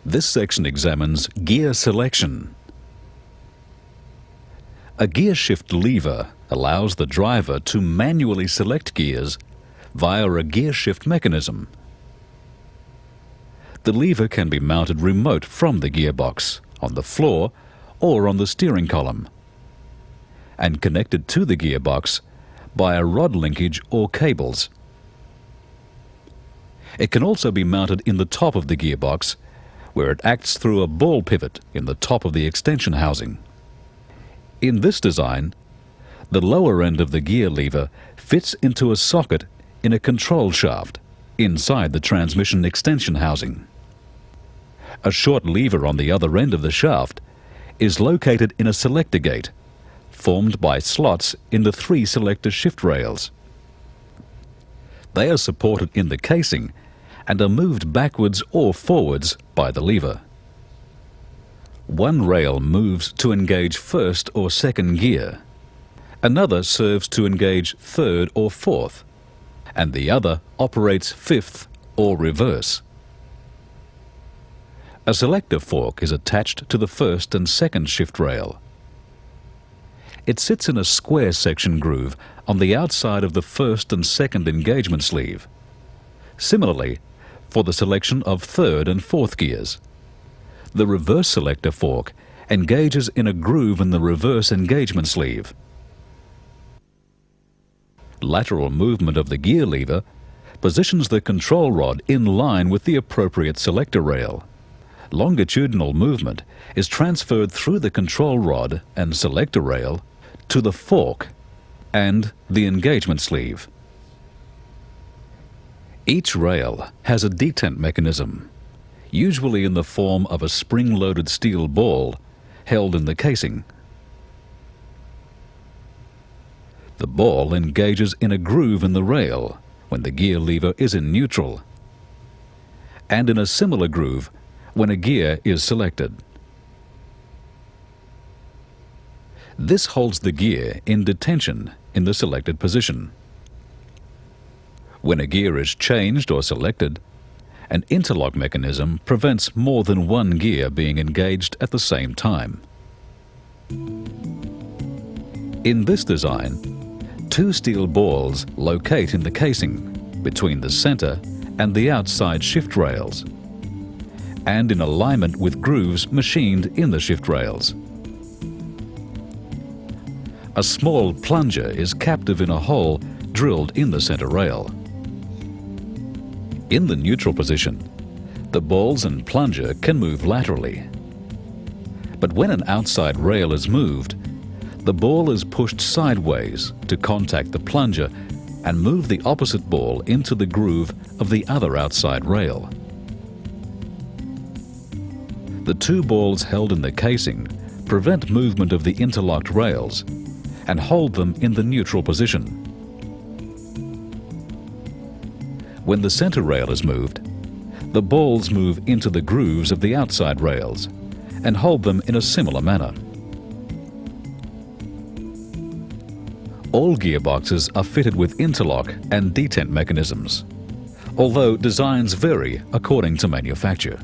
This section examines gear selection. A gear shift lever allows the driver to manually select gears via a gear shift mechanism. The lever can be mounted remote from the gearbox, on the floor or on the steering column, and connected to the gearbox by a rod linkage or cables. It can also be mounted in the top of the gearbox, where it acts through a ball pivot in the top of the extension housing. In this design, the lower end of the gear lever fits into a socket in a control shaft inside the transmission extension housing. A short lever on the other end of the shaft is located in a selector gate, formed by slots in the 3 selector shift rails. They are supported in the casing and are moved backwards or forwards by the lever. One rail moves to engage first or second gear. Another serves to engage third or fourth, and the other operates fifth or reverse. A selector fork is attached to the first and second shift rail. It sits in a square section groove on the outside of the first and second engagement sleeve. Similarly, for the selection of third and fourth gears, the reverse selector fork engages in a groove in the reverse engagement sleeve. Lateral movement of the gear lever positions the control rod in line with the appropriate selector rail. Longitudinal movement is transferred through the control rod and selector rail to the fork and the engagement sleeve. Each rail has a detent mechanism, usually in the form of a spring-loaded steel ball held in the casing. The ball engages in a groove in the rail when the gear lever is in neutral, and in a similar groove when a gear is selected. This holds the gear in detention in the selected position. When a gear is changed or selected, an interlock mechanism prevents more than one gear being engaged at the same time. In this design, 2 steel balls locate in the casing between the center and the outside shift rails, and in alignment with grooves machined in the shift rails. A small plunger is captive in a hole drilled in the center rail. In the neutral position, the balls and plunger can move laterally. But when an outside rail is moved, the ball is pushed sideways to contact the plunger and move the opposite ball into the groove of the other outside rail. The 2 balls held in the casing prevent movement of the interlocked rails and hold them in the neutral position. When the center rail is moved, the balls move into the grooves of the outside rails and hold them in a similar manner. All gearboxes are fitted with interlock and detent mechanisms, although designs vary according to manufacture.